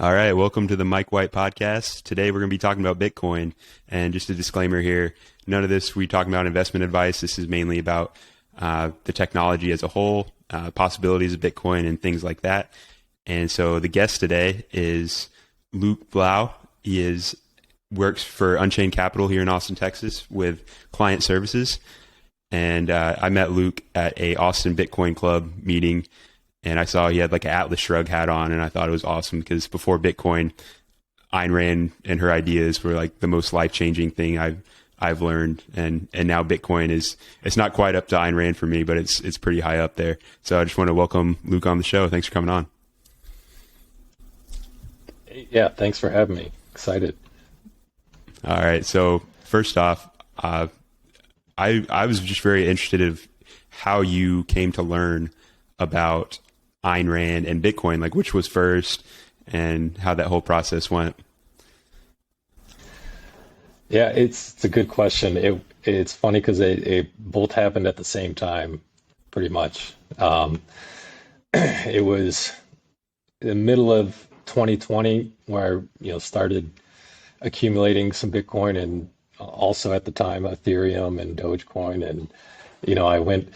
All right, welcome to the Mike White podcast. Today we're going to be talking about Bitcoin. And just a disclaimer here, none of this we talking about investment advice. This is mainly about the technology as a whole, possibilities of Bitcoin and things like that. And so the guest today is Blough. Works for Unchained Capital here in Austin, Texas with client services. And I met Luke at a Austin Bitcoin Club meeting, and I saw he had like an Atlas Shrugged hat on, and I thought it was awesome because before Bitcoin, Ayn Rand and her ideas were like the most life-changing thing I've learned, and now Bitcoin it's not quite up to Ayn Rand for me, but it's pretty high up there. So I just want to welcome Luke on the show. Thanks for coming on. Yeah, thanks for having me. Excited. All right. So first off, I was just very interested in how you came to learn about Ayn Rand and Bitcoin, like which was first and how that whole process went. Yeah, it's a good question. It's funny because it both happened at the same time, pretty much. It was the middle of 2020 where I started accumulating some Bitcoin, and also at the time Ethereum and Dogecoin, and I went.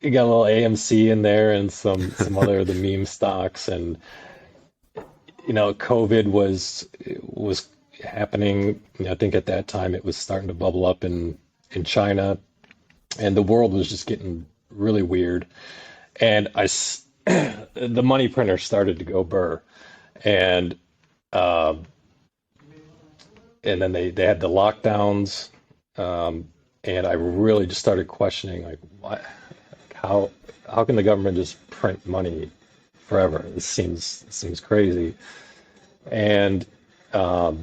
You got a little AMC in there and some other of the meme stocks, and COVID was happening. I think at that time it was starting to bubble up in China, and the world was just getting really weird. And the money printer started to go burr, and then they had the lockdowns, and I really just started questioning, like, what, how can the government just print money forever? This seems crazy. And yeah,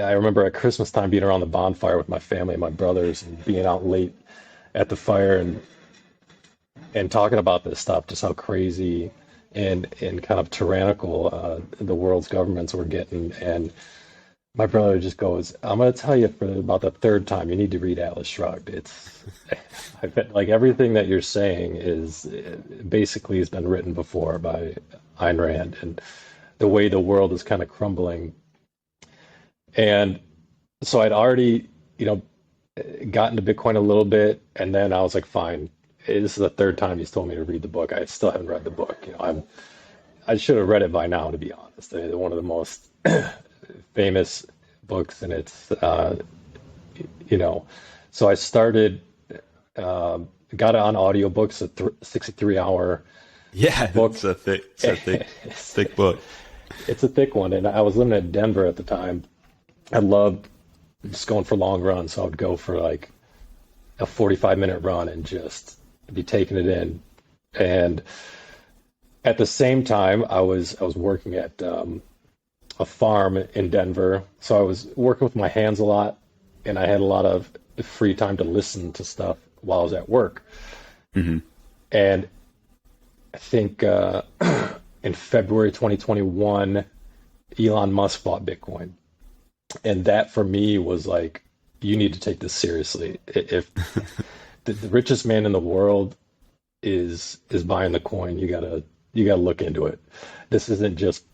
I remember at Christmas time being around the bonfire with my family and my brothers, and being out late at the fire, and talking about this stuff, just how crazy and kind of tyrannical the world's governments were getting. And my brother just goes, "I'm going to tell you for about the third time, you need to read Atlas Shrugged. I bet like everything that you're saying is basically has been written before by Ayn Rand, and the way the world is kind of crumbling." And so I'd already, gotten to Bitcoin a little bit, and then I was like, fine, this is the third time he's told me to read the book. I still haven't read the book. I should have read it by now, to be honest. It's one of the most famous books, and it's so I started, got it on audiobooks, a 63-hour Yeah, book. thick book. It's a thick one, and I was living in Denver at the time. I loved just going for long runs, so I would go for like a 45-minute run and just be taking it in. And at the same time, I was working at a farm in Denver, so I was working with my hands a lot, and I had a lot of free time to listen to stuff while I was at work. Mm-hmm. And I think in February 2021, Elon Musk bought Bitcoin. And that for me was like, you need to take this seriously. If the richest man in the world is buying the coin, you gotta look into it. This isn't just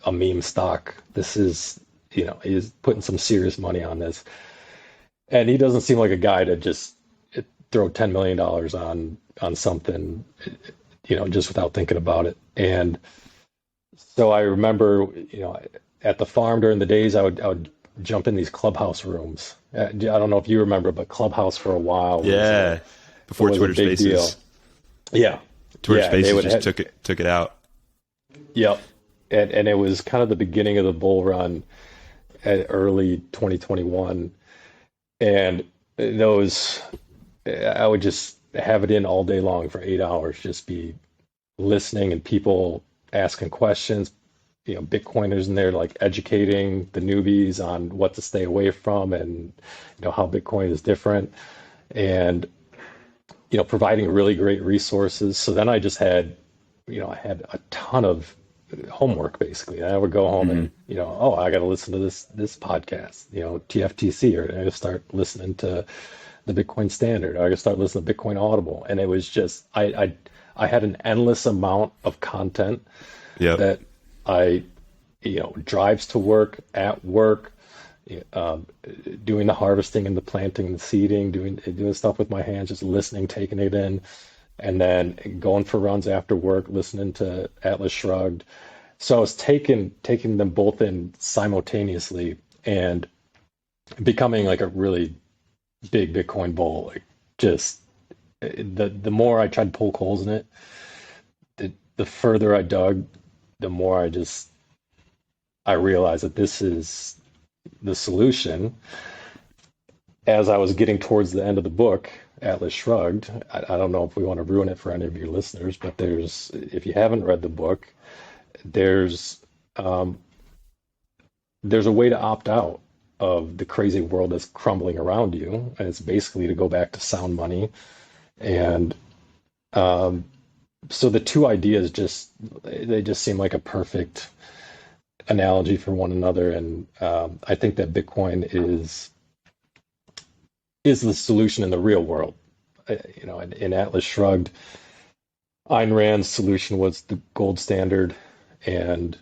a meme stock. This is, he's putting some serious money on this. And he doesn't seem like a guy to just throw $10 million on something, just without thinking about it. And so I remember, at the farm during the days, I would jump in these clubhouse rooms. I don't know if you remember, but Clubhouse for a while was, Before was a Twitter big Spaces. deal. Yeah. Twitter Yeah, Spaces just took it out. Yep. And it was kind of the beginning of the bull run at early 2021. And I would just have it in all day long for 8 hours, just be listening, and people asking questions, Bitcoiners in there like educating the newbies on what to stay away from, and how Bitcoin is different, and providing really great resources. So then I just had I had a ton of homework basically. And I would go home, and I got to listen to this podcast, TFTC, or I got to start listening to the Bitcoin Standard, or I got to start listening to Bitcoin Audible. And it was just I had an endless amount of content Yep. that I, drives to work, at work, um, doing the harvesting and the planting and the seeding, doing stuff with my hands, just listening, taking it in, and then going for runs after work, listening to Atlas Shrugged. So I was taking them both in simultaneously and becoming like a really big Bitcoin bull. Like just the more I tried to poke holes in it, the further I dug, the more I realized that this is the solution. As I was getting towards the end of the book, Atlas Shrugged, I don't know if we want to ruin it for any of your listeners, but if you haven't read the book, there's um, there's a way to opt out of the crazy world that's crumbling around you, and it's basically to go back to sound money. And um, so the two ideas just seem like a perfect analogy for one another, and I think that Bitcoin is the solution in the real world. In Atlas Shrugged, Ayn Rand's solution was the gold standard and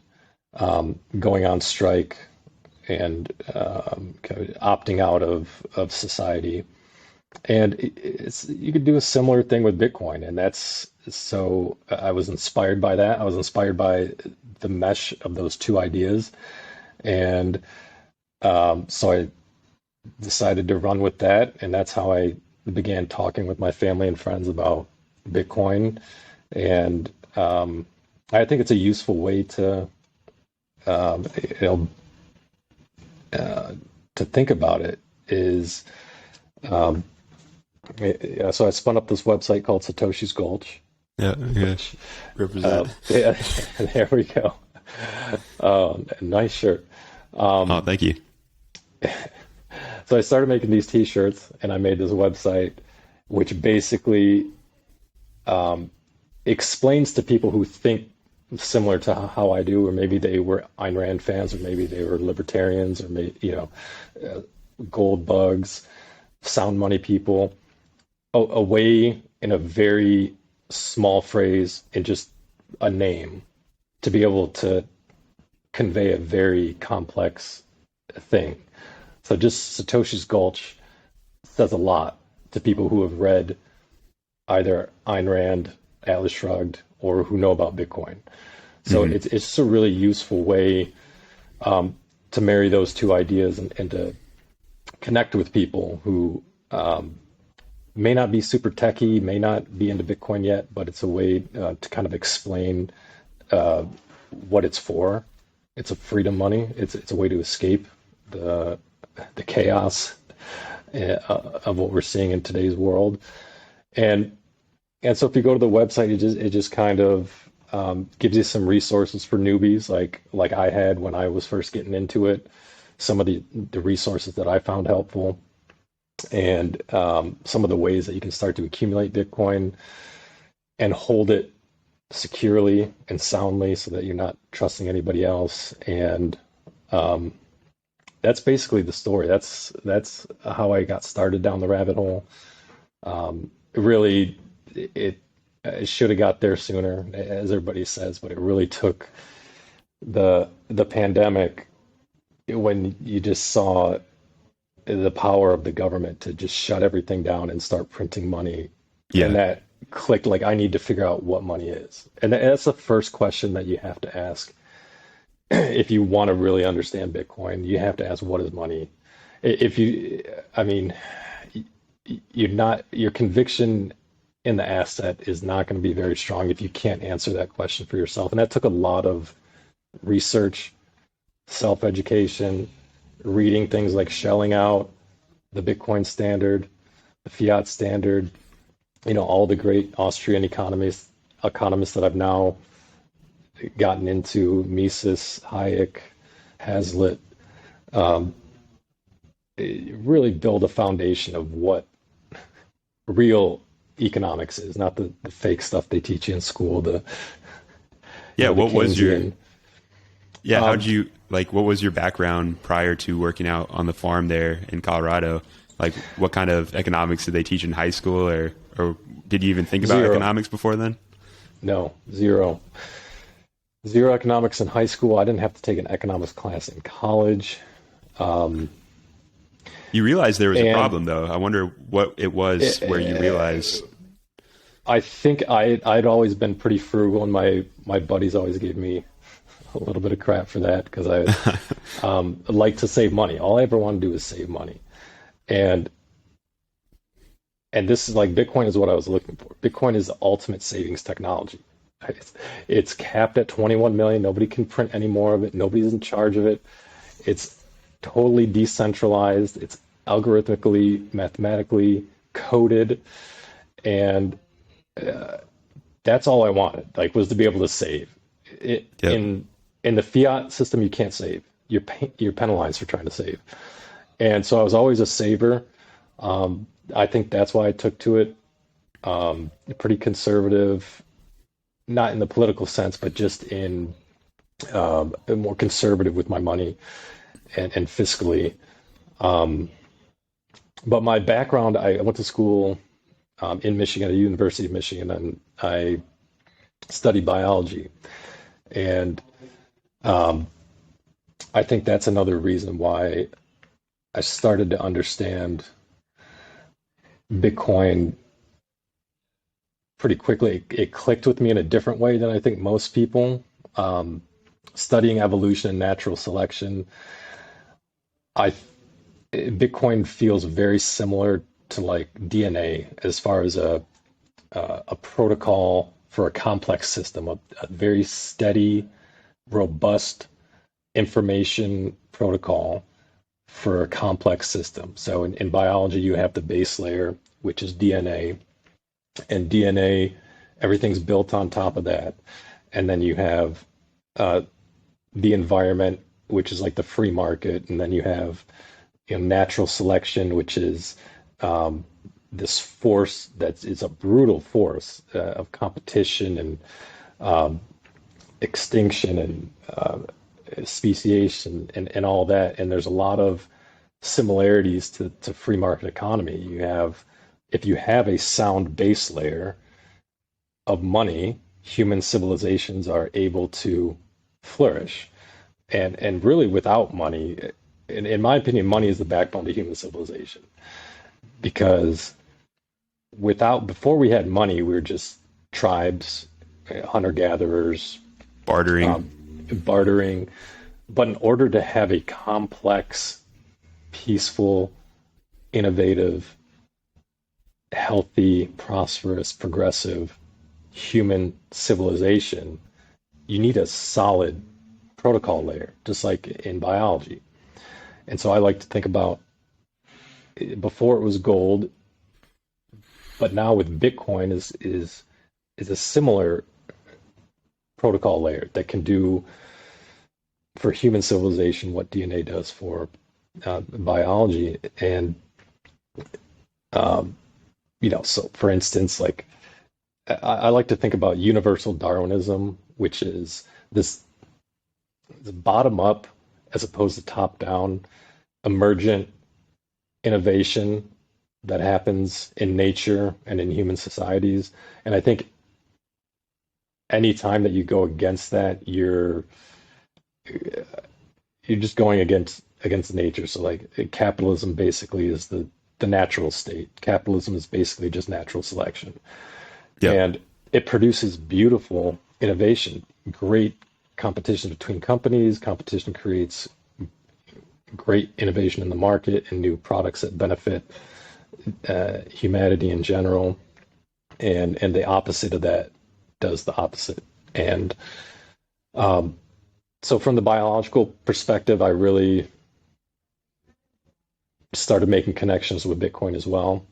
going on strike and kind of opting out of society. And you could do a similar thing with Bitcoin, and that's so I was inspired by that. I was inspired by the mesh of those two ideas, and so I decided to run with that, and that's how I began talking with my family and friends about Bitcoin. And I think it's a useful way um, you know, to think about it. Is um, so I spun up this website called Satoshi's Gulch. Yeah, yeah. Represent. Yeah, there we go. Nice shirt. Oh, thank you. So I started making these T-shirts, and I made this website, which basically explains to people who think similar to how I do, or maybe they were Ayn Rand fans, or maybe they were libertarians, or maybe gold bugs, sound money people, a way in a very small phrase and just a name to be able to convey a very complex thing. So just Satoshi's Gulch says a lot to people who have read either Ayn Rand, Atlas Shrugged, or who know about Bitcoin. So it's just a really useful way to marry those two ideas and to connect with people who may not be super techy, may not be into Bitcoin yet, but it's a way to kind of explain what it's for. It's a freedom money. It's a way to escape the chaos of what we're seeing in today's world. And so if you go to the website, it just kind of gives you some resources for newbies, like I had when I was first getting into it. Some of the resources that I found helpful, and some of the ways that you can start to accumulate Bitcoin and hold it securely and soundly, so that you're not trusting anybody else. And that's basically the story. That's how I got started down the rabbit hole. Really, it should have got there sooner, as everybody says, but it really took the pandemic, when you just saw the power of the government to just shut everything down and start printing money. Yeah. And that clicked, like, I need to figure out what money is. And that's the first question that you have to ask. If you want to really understand Bitcoin, you have to ask, what is money? Your conviction in the asset is not going to be very strong if you can't answer that question for yourself. And that took a lot of research, self-education, reading things like Shelling Out, the Bitcoin Standard, the Fiat Standard, all the great Austrian economists that I've now gotten into, Mises, Hayek, Hazlitt, really build a foundation of what real economics is, not the fake stuff they teach you in school. What was your what was your background prior to working out on the farm there in Colorado? Like, what kind of economics did they teach in high school, or did you even think about Zero. economics before then? No, zero. Zero economics in high school. I didn't have to take an economics class in college. Um, You realized there was a and problem, though. I wonder what it was where you realized. I think I'd always been pretty frugal, and my buddies always gave me a little bit of crap for that because I like to save money. All I ever want to do is save money, and this is like Bitcoin is what I was looking for. Bitcoin is the ultimate savings technology. It's capped at 21 million. Nobody can print any more of it. Nobody's in charge of it. It's totally decentralized. It's algorithmically, mathematically coded, and that's all I wanted. Like, was to be able to save. It, Yep. in the fiat system, you can't save. You're penalized for trying to save. And so I was always a saver. I think that's why I took to it. Pretty conservative, not in the political sense, but just in more conservative with my money and fiscally. Um, but my background, I went to school in Michigan, at the University of Michigan, and I studied biology. And um, I think that's another reason why I started to understand Bitcoin pretty quickly. It clicked with me in a different way than I think most people. Um, Studying evolution and natural selection, I Bitcoin feels very similar to like DNA as far as a protocol for a complex system, a very steady, robust information protocol for a complex system. So in biology, you have the base layer, which is DNA, and DNA, everything's built on top of that. And then you have uh, the environment, which is like the free market, and then you have natural selection, which is um, this force that is a brutal force of competition and um, extinction and speciation and all that. And there's a lot of similarities to free market economy. You have, if you have a sound base layer of money, human civilizations are able to flourish. And really without money, in my opinion, money is the backbone to human civilization. Because before we had money, we were just tribes, hunter-gatherers, Bartering. um, bartering. But in order to have a complex, peaceful, innovative, healthy, prosperous, progressive human civilization, you need a solid protocol layer, just like in biology. And so I like to think about before it was gold, but now with Bitcoin is a similar protocol layer that can do for human civilization what DNA does for biology. And um, so for instance, like I like to think about universal Darwinism, which is this bottom up as opposed to top down, emergent innovation that happens in nature and in human societies. And I think any time that you go against that, you're just going against nature. So like capitalism basically is the natural state. Capitalism is basically just natural selection. Yep. And it produces beautiful innovation, great competition between companies. Competition creates great innovation in the market and new products that benefit humanity in general. And the opposite of that does the opposite. And um, so from the biological perspective, I really started making connections with Bitcoin as well.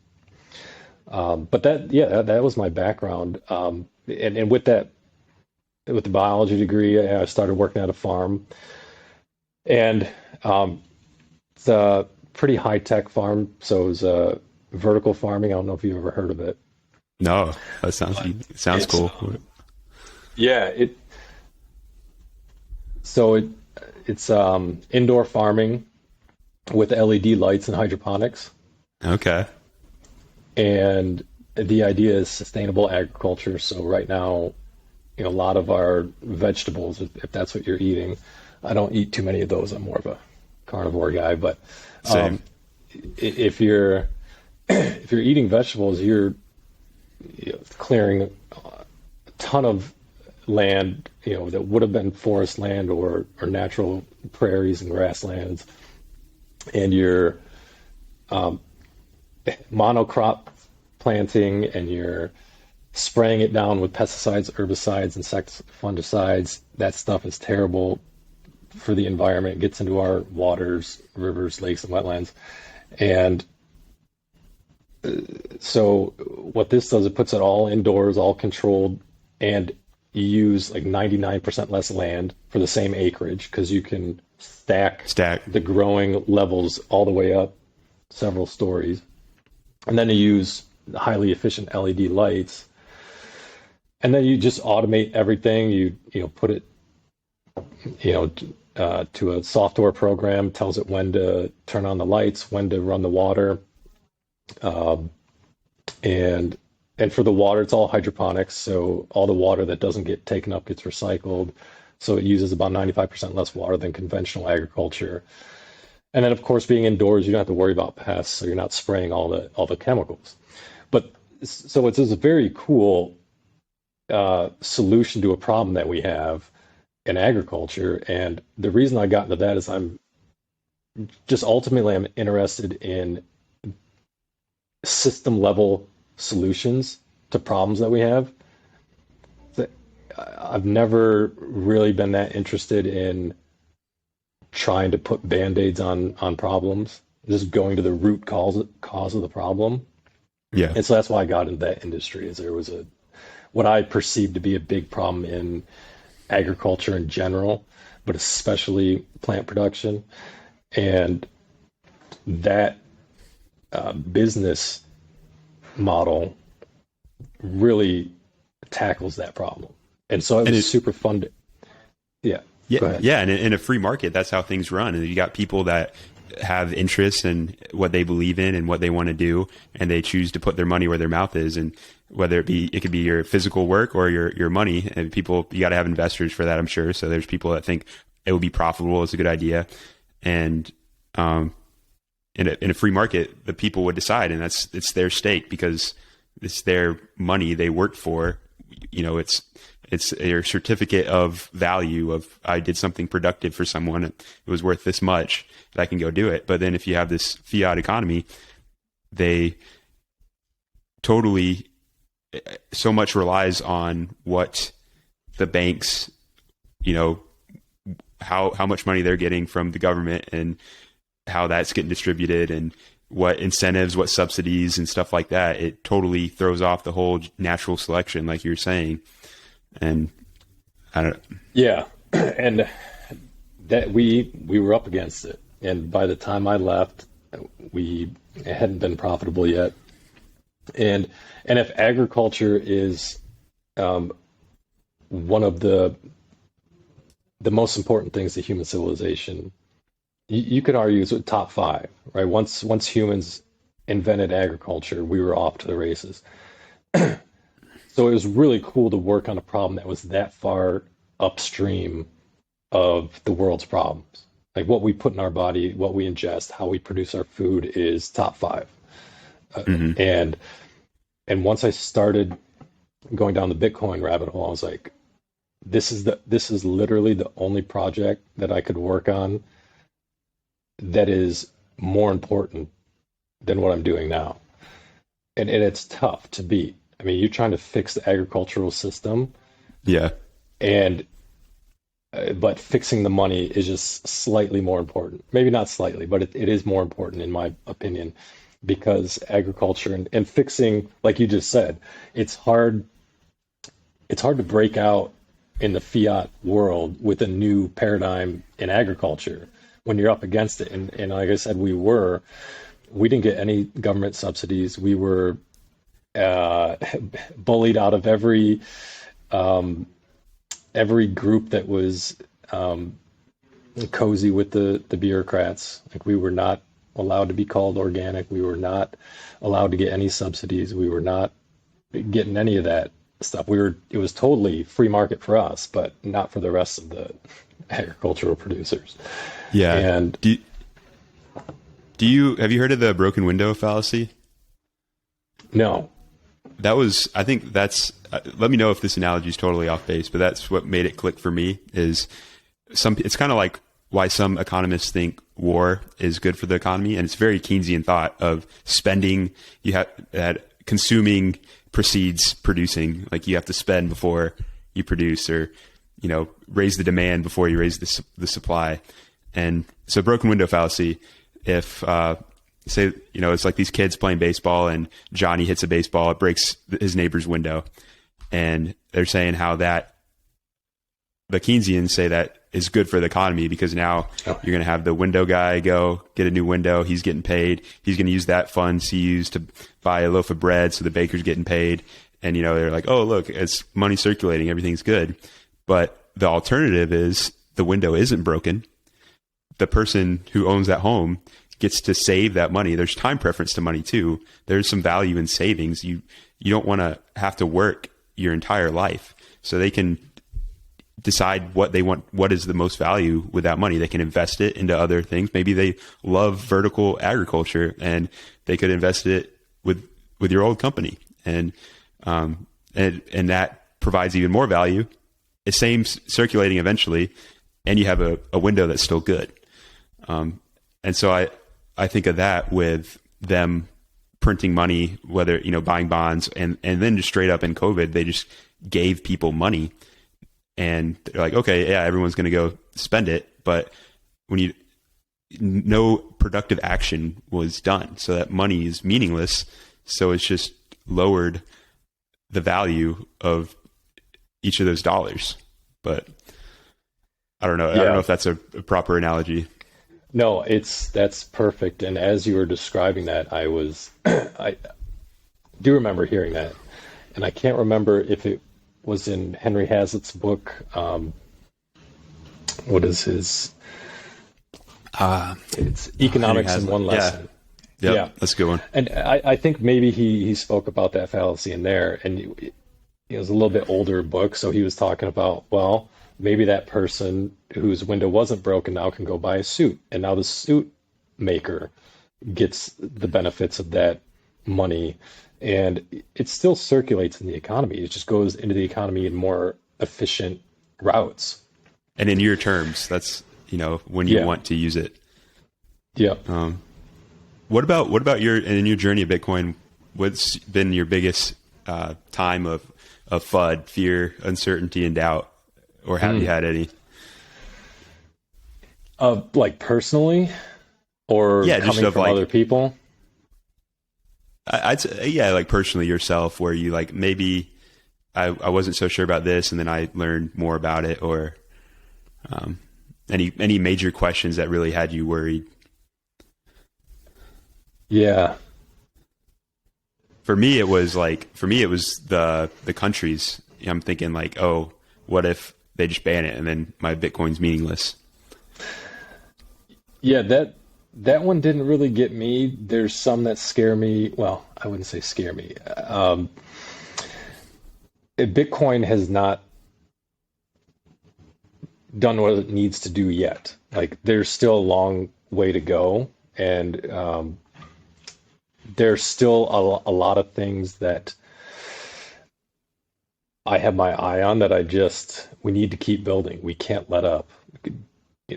But that was my background. And with the biology degree, I started working at a farm, and it's a pretty high tech farm. So it was vertical farming. I don't know if you've ever heard of it. No, that sounds It's cool. yeah, so it's indoor farming with LED lights and hydroponics. Okay. And the idea is sustainable agriculture. So right now, a lot of our vegetables, if that's what you're eating. I don't eat too many of those. I'm more of a carnivore guy, but Same. if you're if you're eating vegetables, you're clearing a ton of land, that would have been forest land or natural prairies and grasslands, and you're monocrop planting, and you're spraying it down with pesticides, herbicides, insects, fungicides. That stuff is terrible for the environment. It gets into our waters, rivers, lakes, and wetlands. And so what this does, it puts it all indoors, all controlled, and you use like 99% less land for the same acreage because you can stack the growing levels all the way up several stories. And then you use highly efficient LED lights. And then you just automate everything. You put it, to a software program, tells it when to turn on the lights, when to run the water. And for the water, it's all hydroponics. So all the water that doesn't get taken up gets recycled. So it uses about 95% less water than conventional agriculture. And then, of course, being indoors, you don't have to worry about pests, so you're not spraying all the chemicals. But so it's a very cool solution to a problem that we have in agriculture. And the reason I got into that is I'm interested in system level solutions to problems that we have. I've never really been that interested in trying to put band-aids on problems, just going to the root cause of the problem. Yeah. And so that's why I got into that industry, is there was what I perceived to be a big problem in agriculture in general, but especially plant production. And that business model really tackles that problem. And so it was super fun to, yeah. Yeah, and in a free market, that's how things run. And you got people that have interests in what they believe in and what they want to do, and they choose to put their money where their mouth is. And whether it could be your physical work or your money. And people, you got to have investors for that, I'm sure. So there's people that think it would be profitable, it's a good idea, and in a free market, the people would decide, and it's their stake because it's their money they worked for. It's your certificate of value of I did something productive for someone. It was worth this much that I can go do it. But then if you have this fiat economy, they totally so much relies on what the banks, how much money they're getting from the government and how that's getting distributed and what incentives, what subsidies and stuff like that. It totally throws off the whole natural selection, like you're saying. And I don't. Yeah, and that we were up against it, and by the time I left, we hadn't been profitable yet. And if agriculture is one of the most important things to human civilization, you could argue it's top 5, right? Once humans invented agriculture, we were off to the races. So it was really cool to work on a problem that was that far upstream of the world's problems. Like what we put in our body, what we ingest, how we produce our food is top 5. And once I started going down the Bitcoin rabbit hole, I was like, this is literally the only project that I could work on that is more important than what I'm doing now. And it's tough to beat. I mean, you're trying to fix the agricultural system. Yeah. But fixing the money is just slightly more important. Maybe not slightly, but it is more important in my opinion, because agriculture and fixing, like you just said, it's hard to break out in the fiat world with a new paradigm in agriculture when you're up against it. And like I said, we didn't get any government subsidies. We were bullied out of every group that was cozy with the bureaucrats. Like we were not allowed to be called organic. We were not allowed to get any subsidies. We were not getting any of that stuff. It was totally free market for us, but not for the rest of the agricultural producers. Yeah. And Have you heard of the broken window fallacy? no, I think that's, let me know if this analogy is totally off base, but that's what made it click for me is it's kind of like why some economists think war is good for the economy. And it's very Keynesian thought of spending, that consuming precedes producing. Like you have to spend before you produce, or, raise the demand before you raise the supply. And so broken window fallacy, if, say, it's like these kids playing baseball and Johnny hits a baseball, it breaks his neighbor's window. And they're saying how the Keynesians say that is good for the economy because now you're going to have the window guy go get a new window. He's getting paid. He's going to use that funds he used to buy a loaf of bread. So the baker's getting paid. And, they're like, oh, look, it's money circulating. Everything's good. But the alternative is the window isn't broken. The person who owns that home gets to save that money. There's time preference to money too. There's some value in savings. You don't want to have to work your entire life. So they can decide what they want, what is the most value with that money. They can invest it into other things. Maybe they love vertical agriculture and they could invest it with your old company. And that provides even more value. The same circulating eventually, and you have a window that's still good. And so I think of that with them printing money, whether, buying bonds, and then just straight up in COVID, they just gave people money. And they're like, okay, yeah, everyone's going to go spend it. But no productive action was done. So that money is meaningless. So it's just lowered the value of each of those dollars. But I don't know. Yeah. I don't know if that's a proper analogy. No, that's perfect. And as you were describing that, I do remember hearing that. And I can't remember if it was in Henry Hazlitt's book. What is his? It's Economics in One Lesson. Yeah, that's a good one. And I think maybe he spoke about that fallacy in there. And it was a little bit older book, so he was talking about, well, maybe that person whose window wasn't broken now can go buy a suit. And now the suit maker gets the benefits of that money. And it still circulates in the economy. It just goes into the economy in more efficient routes. And in your terms, that's, when you want to use it. Yeah. What about in your journey of Bitcoin, what's been your biggest time of FUD, fear, uncertainty, and doubt? Or have you had any? Like personally, or coming from other people? I'd say, like personally yourself, where you like, maybe I wasn't so sure about this, and then I learned more about it, or any major questions that really had you worried. Yeah. For me, it was the countries. I'm thinking like, oh, what if they just ban it and then my Bitcoin's meaningless? Yeah, that one didn't really get me. There's some that scare me. Well, I wouldn't say scare me. Bitcoin has not done what it needs to do yet. Like there's still a long way to go, and there's still a lot of things that I have my eye on that we need to keep building. We can't let up.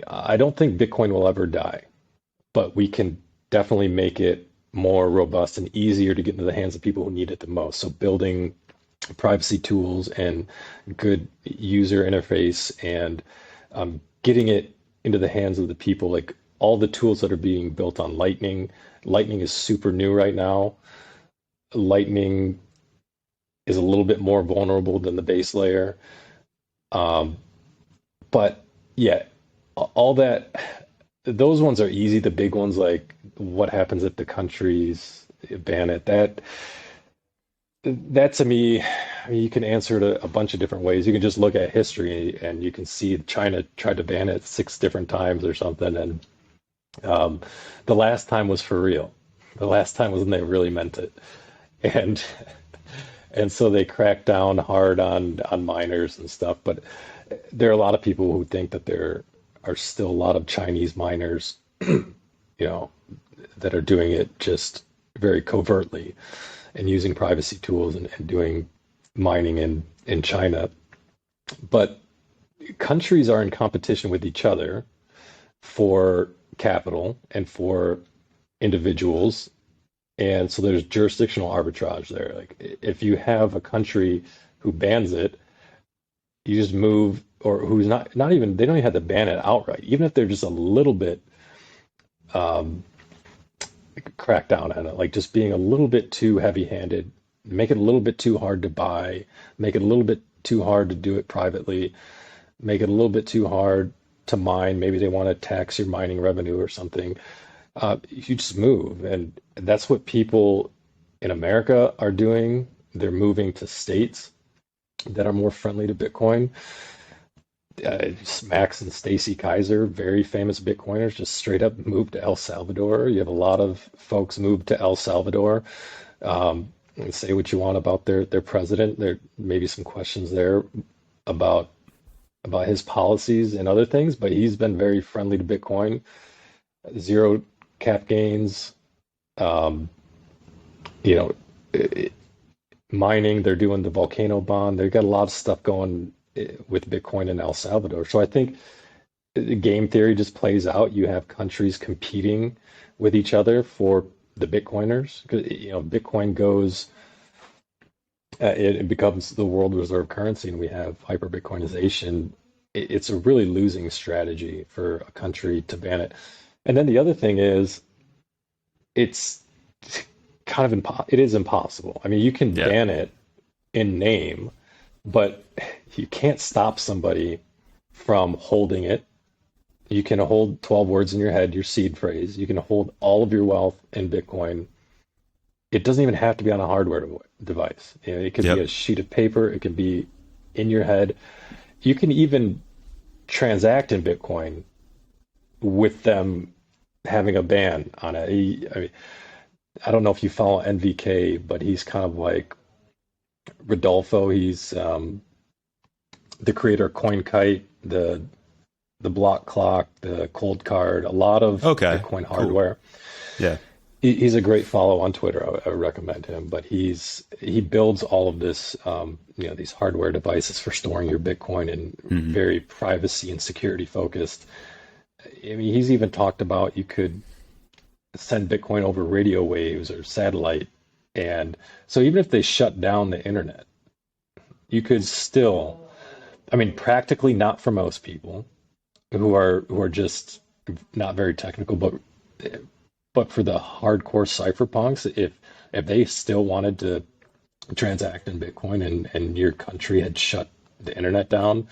I don't think Bitcoin will ever die, but we can definitely make it more robust and easier to get into the hands of people who need it the most. So building privacy tools and good user interface and getting it into the hands of the people, like all the tools that are being built on Lightning. Lightning is super new right now. Lightning is a little bit more vulnerable than the base layer. But yeah, all that, those ones are easy. The big ones, like what happens if the countries ban it, that to me, I mean, you can answer it a bunch of different ways. You can just look at history and you can see China tried to ban it 6 different times or something. And the last time was for real. The last time was when they really meant it. And And so they crack down hard on miners and stuff. But there are a lot of people who think that there are still a lot of Chinese miners, you know, that are doing it just very covertly and using privacy tools and doing mining in China. But countries are in competition with each other for capital and for individuals. And so there's jurisdictional arbitrage there. Like if you have a country who bans it, you just move, or who's not even, they don't even have to ban it outright. Even if they're just a little bit crack down on it, like just being a little bit too heavy-handed, make it a little bit too hard to buy, make it a little bit too hard to do it privately, make it a little bit too hard to mine. Maybe they want to tax your mining revenue or something. You just move. And that's what people in America are doing. They're moving to states that are more friendly to Bitcoin. Max and Stacy Kaiser, very famous Bitcoiners, just straight up moved to El Salvador. You have a lot of folks move to El Salvador. And say what you want about their president. There may be some questions there about his policies and other things, but he's been very friendly to Bitcoin. Zero cap gains. You know, mining. They're doing the volcano bond. They've got a lot of stuff going with Bitcoin in El Salvador. So I think the game theory just plays out. You have countries competing with each other for the Bitcoiners. You know, Bitcoin goes, it becomes the world reserve currency, and we have hyper Bitcoinization. It's a really losing strategy for a country to ban it. And then the other thing is, it's kind of it is impossible. I mean, you can ban it in name, but you can't stop somebody from holding it. You can hold 12 words in your head, your seed phrase. You can hold all of your wealth in Bitcoin. It doesn't even have to be on a hardware device. You know, it could be a sheet of paper. It can be in your head. You can even transact in Bitcoin with them having a ban on it. I mean, I don't know if you follow NVK, but he's kind of like Rodolfo. He's the creator of CoinKite, the block clock, the cold card, a lot of Bitcoin hardware. Cool. Yeah. He's a great follow on Twitter. I recommend him, but he builds all of this, you know, these hardware devices for storing your Bitcoin, and very privacy and security focused. I mean, he's even talked about you could send Bitcoin over radio waves or satellite. And so even if they shut down the internet, you could still, I mean, practically not for most people who are just not very technical, but for the hardcore cypherpunks, if they still wanted to transact in Bitcoin and your country had shut the internet down,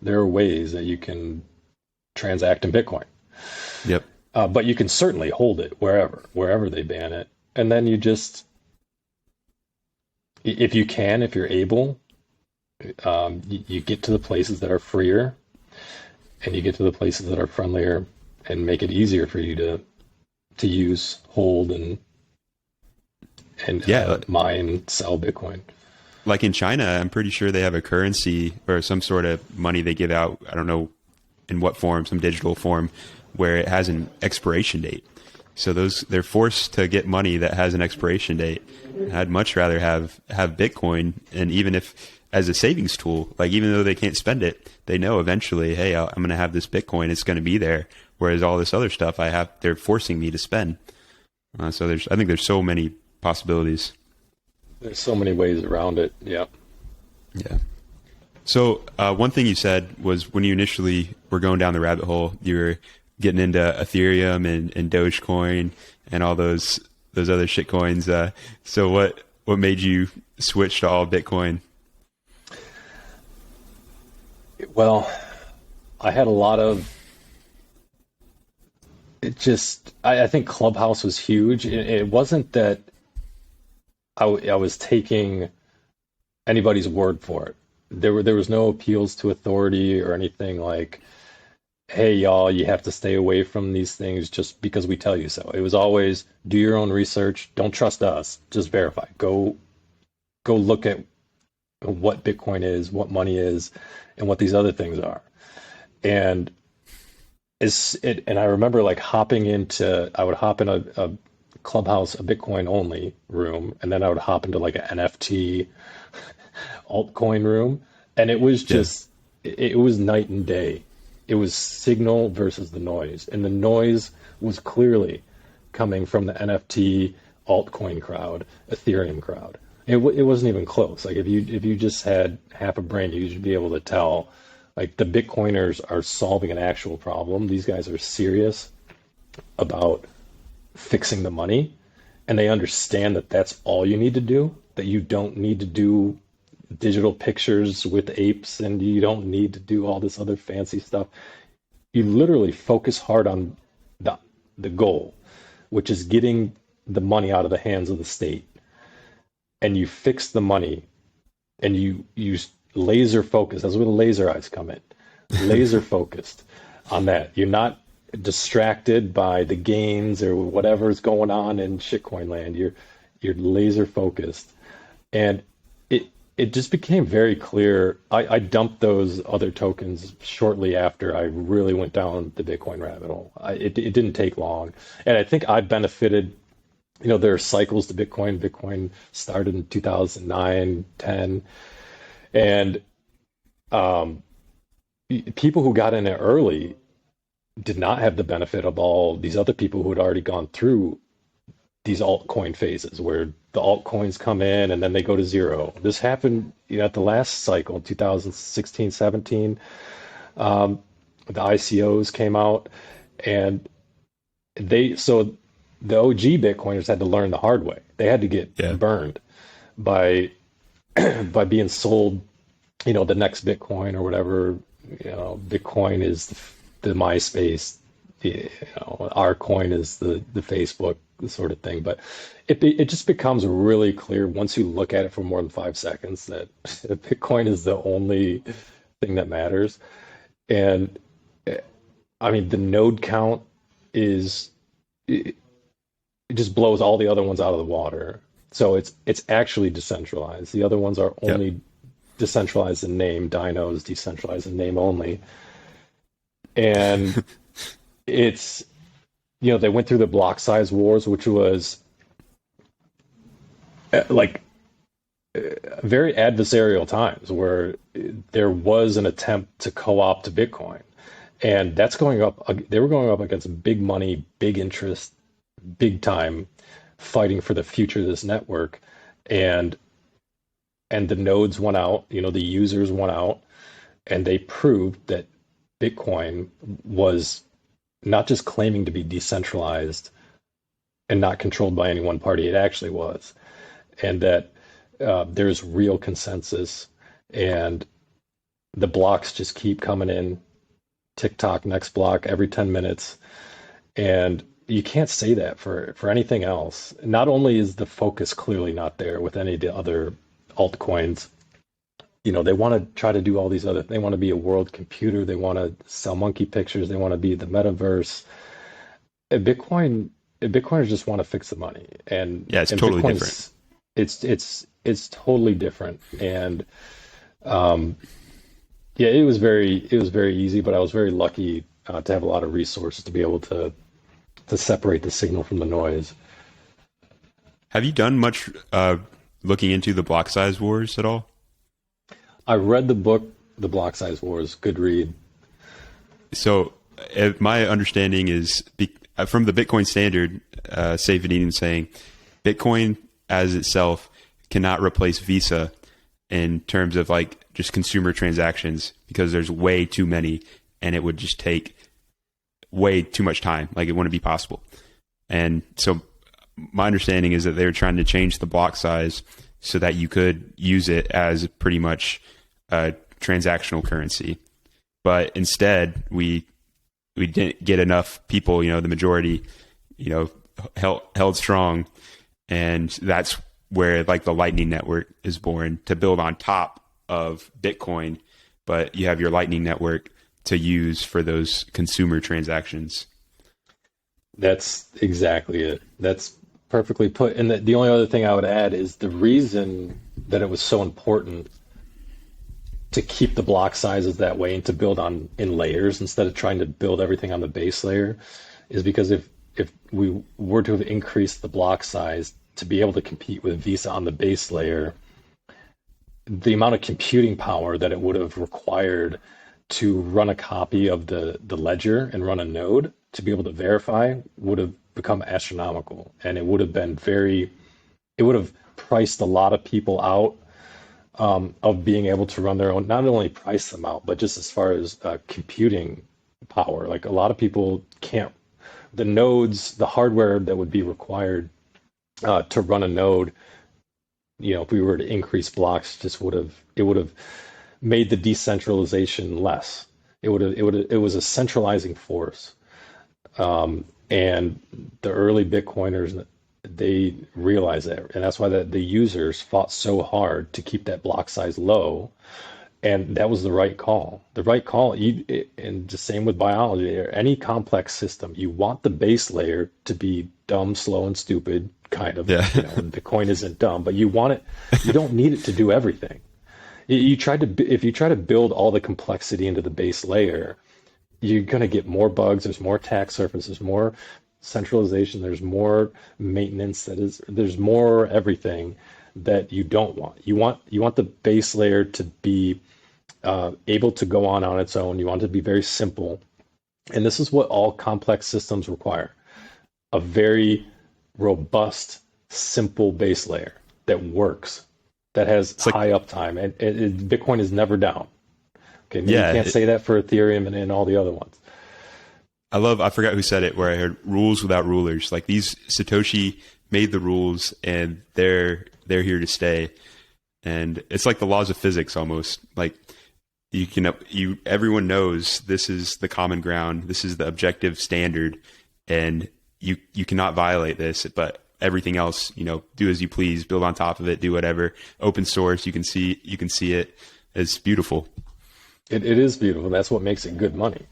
there are ways that you can transact in Bitcoin. Yep. But you can certainly hold it wherever they ban it. And then you just, if you're able, you get to the places that are freer, and you get to the places that are friendlier, and make it easier for you to use, hold, and mine, sell Bitcoin. Like in China, I'm pretty sure they have a currency or some sort of money they give out. I don't know in what form, some digital form, where it has an expiration date. So they're forced to get money that has an expiration date. I'd much rather have Bitcoin, and even if as a savings tool, like even though they can't spend it, they know eventually, hey, I'm going to have this Bitcoin, it's going to be there. Whereas all this other stuff they're forcing me to spend. So I think there's so many possibilities. There's so many ways around it. Yeah. Yeah. So one thing you said was when you initially were going down the rabbit hole, you were getting into Ethereum and Dogecoin and all those other shit coins. So what made you switch to all Bitcoin? Well, I had a lot of, I think Clubhouse was huge. It wasn't that I was taking anybody's word for it. There was no appeals to authority or anything like, hey, y'all, you have to stay away from these things just because we tell you so. It was always do your own research. Don't trust us. Just verify. Go go look at what Bitcoin is, what money is, and what these other things are. And and I remember like I would hop in a Clubhouse, a Bitcoin only room, and then I would hop into like an NFT altcoin room, and it was just it was night and day. It was signal versus the noise, and the noise was clearly coming from the NFT altcoin crowd, Ethereum crowd. It wasn't even close. Like if you just had half a brain, you'd be able to tell. Like the Bitcoiners are solving an actual problem. These guys are serious about fixing the money, and they understand that that's all you need to do. That you don't need to do digital pictures with apes, and you don't need to do all this other fancy stuff. You literally focus hard on the goal, which is getting the money out of the hands of the state, and you fix the money, and you laser focus. That's where the laser eyes come in. Laser focused on that. You're not distracted by the gains or whatever's going on in shitcoin land. You're laser focused, and it just became very clear. I dumped those other tokens shortly after I really went down the Bitcoin rabbit hole. It didn't take long, and I think I benefited. You know, there are cycles to Bitcoin. Bitcoin started in 2009, 10, and people who got in it early did not have the benefit of all these other people who had already gone through these altcoin phases where the altcoins come in and then they go to zero. This happened, at the last cycle, 2016, 17. The ICOs came out, and so the OG Bitcoiners had to learn the hard way. They had to get burned by being sold, the next Bitcoin or whatever. Bitcoin is the MySpace, our coin is the Facebook sort of thing. But it just becomes really clear once you look at it for more than 5 seconds that Bitcoin is the only thing that matters. And I mean, the node count it just blows all the other ones out of the water. So it's actually decentralized. The other ones are only decentralized in name. Dino is decentralized in name only. And it's, they went through the block size wars, which was very adversarial times where there was an attempt to co-opt Bitcoin. And they were going up against big money, big interest, big time fighting for the future of this network. And the nodes won out, the users won out, and they proved that Bitcoin was not just claiming to be decentralized and not controlled by any one party, it actually was. And that there's real consensus, and the blocks just keep coming in, TikTok, next block, every 10 minutes. And you can't say that for anything else. Not only is the focus clearly not there with any of the other altcoins, they want to try to do all these other, they want to be a world computer, they want to sell monkey pictures, they want to be the metaverse. Bitcoiners just want to fix the money. And it's totally different. It's totally different. And it was very easy, but I was very lucky to have a lot of resources to be able to separate the signal from the noise. Have you done much looking into the block size wars at all? I read the book, The Block Size Wars. Good read. So my understanding is from the Bitcoin standard, Saifedean saying Bitcoin as itself cannot replace Visa in terms of like just consumer transactions because there's way too many and it would just take way too much time. Like it wouldn't be possible. And so my understanding is that they were trying to change the block size so that you could use it as pretty much a transactional currency. But instead, we didn't get enough people, the majority, held strong. And that's where like the Lightning Network is born to build on top of Bitcoin. But you have your Lightning Network to use for those consumer transactions. That's exactly it. That's perfectly put. And the only other thing I would add is the reason that it was so important to keep the block sizes that way and to build on in layers instead of trying to build everything on the base layer is because if we were to have increased the block size to be able to compete with Visa on the base layer, the amount of computing power that it would have required to run a copy of the ledger and run a node to be able to verify would have become astronomical. And it would have been it would have priced a lot of people out of being able to run their own, not only price them out, but just as far as computing power. Like a lot of people can't, the nodes, the hardware that would be required to run a node, if we were to increase blocks, it would have made the decentralization less. It was a centralizing force. And the early Bitcoiners, they realized that, and that's why the users fought so hard to keep that block size low, and that was the right call. The right call, and the same with biology or any complex system. You want the base layer to be dumb, slow, and stupid, kind of. Yeah. Bitcoin isn't dumb, but you want it. You don't need it to do everything. If you try to build all the complexity into the base layer, you're going to get more bugs. There's more attack surface. There's more centralization. There's more maintenance. There's more everything that you don't want. You want the base layer to be able to go on its own. You want it to be very simple, and this is what all complex systems require: a very robust, simple base layer that works, that has high uptime, and Bitcoin is never down. Okay, you can't say that for Ethereum and all the other ones. I forgot who said it, where I heard rules without rulers. Like these, Satoshi made the rules and they're here to stay. And it's like the laws of physics almost. Like everyone knows this is the common ground. This is the objective standard, and you cannot violate this, but everything else, do as you please, build on top of it, do whatever. Open source, you can see it. It's beautiful. It is beautiful. That's what makes it good money.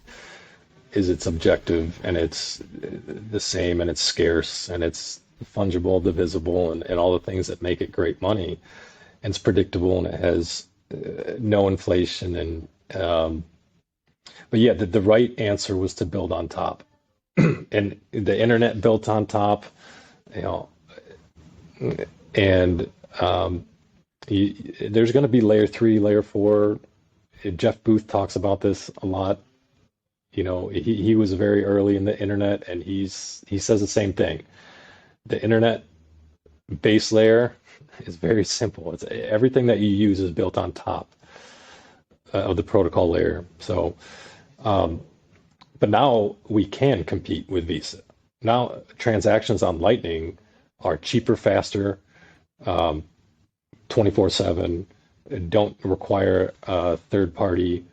Is it's objective, and it's the same, and it's scarce, and it's fungible, divisible, and all the things that make it great money. And it's predictable, and it has no inflation. And but yeah, the right answer was to build on top, and the internet built on top, and there's going to be layer 3, layer 4. Jeff Booth talks about this a lot. He was very early in the internet, and he says the same thing. The internet base layer is very simple. It's everything that you use is built on top of the protocol layer. So, but now we can compete with Visa. Now transactions on Lightning are cheaper, faster, 24/7. Don't require a third party.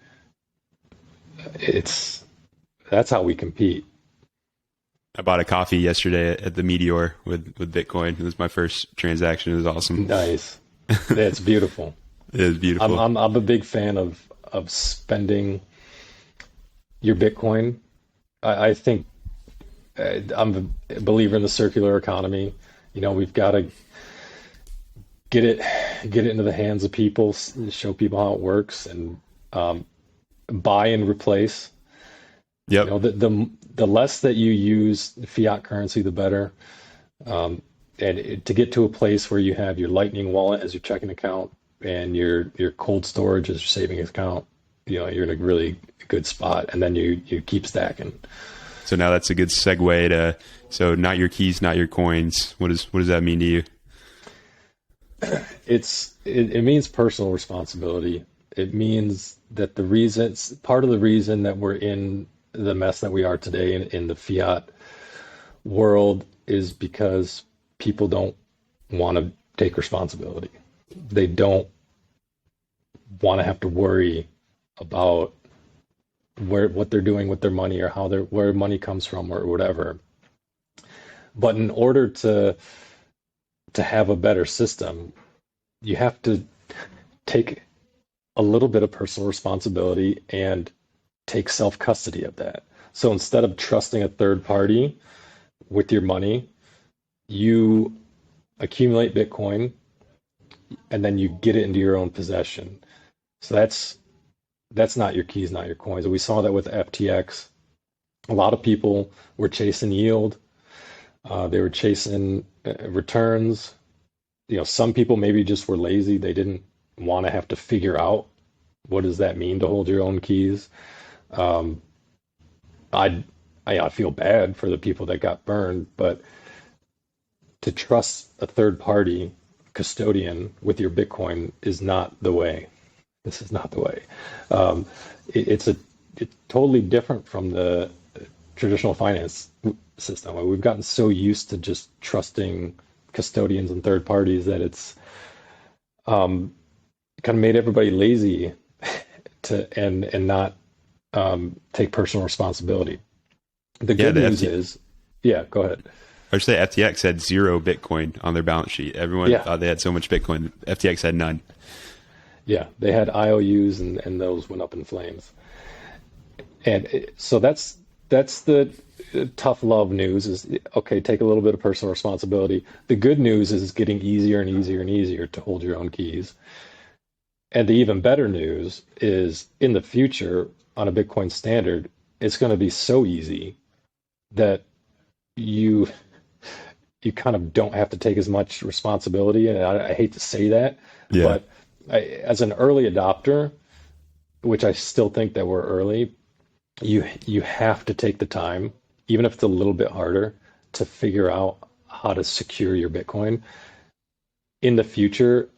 That's how we compete. I bought a coffee yesterday at the Meteor with Bitcoin. It was my first transaction. It was awesome. Nice. That's beautiful. It is beautiful. I'm a big fan of spending your Bitcoin. I think I'm a believer in the circular economy. We've got to get it into the hands of people, show people how it works, and buy and replace. Yep. The less that you use fiat currency, the better. And to get to a place where you have your Lightning wallet as your checking account and your cold storage as your savings account, you're in a really good spot. And then you keep stacking. So now that's a good segue so not your keys, not your coins. What does that mean to you? It means personal responsibility. It means that part of the reason that we're in the mess that we are today in the fiat world is because people don't want to take responsibility. They don't want to have to worry about what they're doing with their money or where money comes from or whatever. But in order to have a better system, you have to take a little bit of personal responsibility and take self-custody of that. So instead of trusting a third party with your money, you accumulate Bitcoin, and then you get it into your own possession. So that's not your keys, not your coins. We saw that with FTX. A lot of people were chasing yield. They were chasing returns. Some people maybe just were lazy. They didn't want to have to figure out what does that mean to hold your own keys. Um, I feel bad for the people that got burned, but to trust a third party custodian with your Bitcoin is not the way. This is not the way. Um, it's totally different from the traditional finance system. We've gotten so used to just trusting custodians and third parties that it's um, kind of made everybody lazy and not take personal responsibility. The Yeah, good news is, yeah, go ahead. I should say FTX had 0 Bitcoin on their balance sheet. Everyone Yeah, thought they had so much Bitcoin. FTX had none. yeah, they had IOUs and those went up in flames. So that's the tough love news is okay, take a little bit of personal responsibility. The good news is it's getting easier and easier and easier to hold your own keys. And the even better news is in the future on a Bitcoin standard, it's going to be so easy that you you kind of don't have to take as much responsibility. And I hate to say that, Yeah. but as an early adopter, which I still think that we're early, you have to take the time, even if it's a little bit harder, to figure out how to secure your Bitcoin. In the future,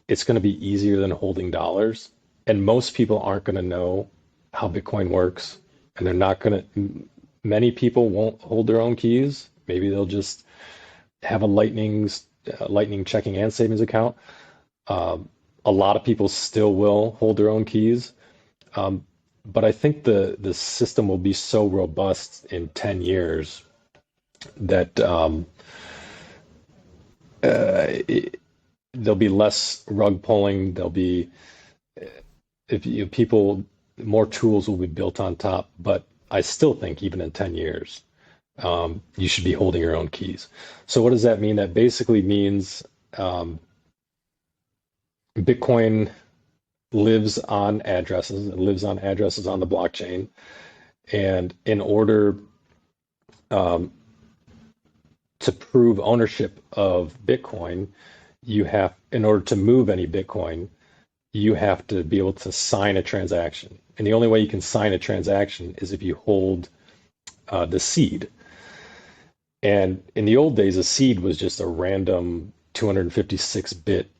it's going to be easier than holding dollars, and most people aren't going to know how Bitcoin works, and they're not going to. Many people won't hold their own keys. Maybe they'll just have a Lightning checking and savings account. Um, a lot of people still will hold their own keys. Um, but I think the system will be so robust in 10 years that there'll be less rug pulling. There'll be if you, people more tools will be built on top. But I still think even in 10 years, you should be holding your own keys. So what does that mean? That basically means Bitcoin lives on addresses. It lives on addresses on the blockchain. And in order um, to prove ownership of Bitcoin, in order to move any Bitcoin, you have to be able to sign a transaction. And the only way you can sign a transaction is if you hold the seed. And in the old days, a seed was just a random 256-bit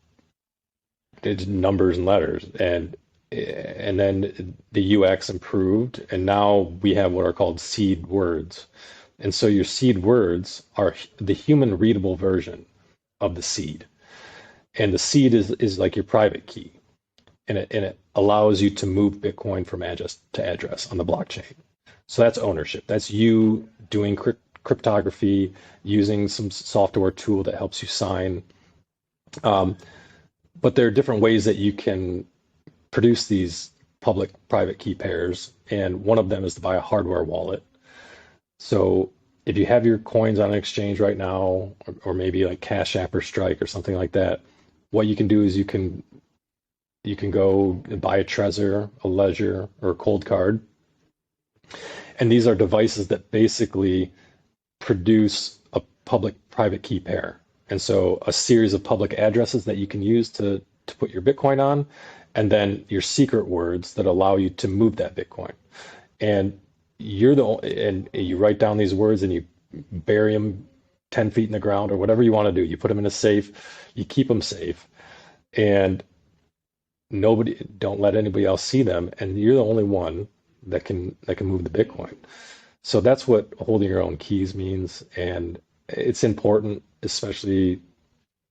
numbers and letters, and then the UX improved, and now we have what are called seed words. And so your seed words are the human readable version of the seed, and the seed is like your private key, and it allows you to move Bitcoin from address to address on the blockchain. So that's ownership. That's you doing cryptography using some software tool that helps you sign. Um, but there are different ways that you can produce these public-private key pairs, and one of them is to buy a hardware wallet. So if you have your coins on an exchange right now, or maybe like Cash App or Strike or something like that, what you can do is you can go and buy a Trezor, a Ledger, or a Cold Card, and these are devices that basically produce a public-private key pair. And so a series of public addresses that you can use to put your Bitcoin on, and then your secret words that allow you to move that Bitcoin. And and you write down these words and you bury them 10 feet in the ground or whatever you want to do. You put them in a safe, you keep them safe, and don't let anybody else see them. And you're the only one that can move the Bitcoin. So that's what holding your own keys means, and it's important, especially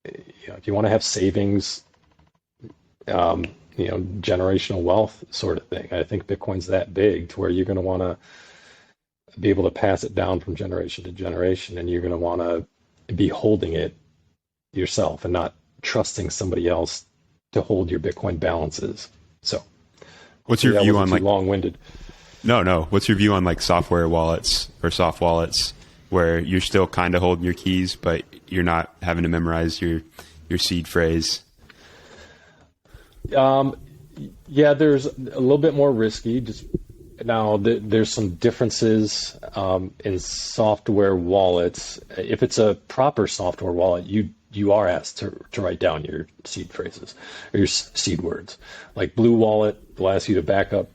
if you want to have savings, generational wealth sort of thing. I think Bitcoin's that big to where you're going to want to be able to pass it down from generation to generation, and you're going to want to be holding it yourself and not trusting somebody else to hold your Bitcoin balances. So, What's your view on long-winded? No. What's your view on like software wallets or soft wallets where you're still kind of holding your keys, but you're not having to memorize your seed phrase? Um, yeah, there's a little bit more risky. Just now, there's some differences in software wallets. If it's a proper software wallet, you are asked to write down your seed phrases or your seed words. Like Blue Wallet will ask you to back up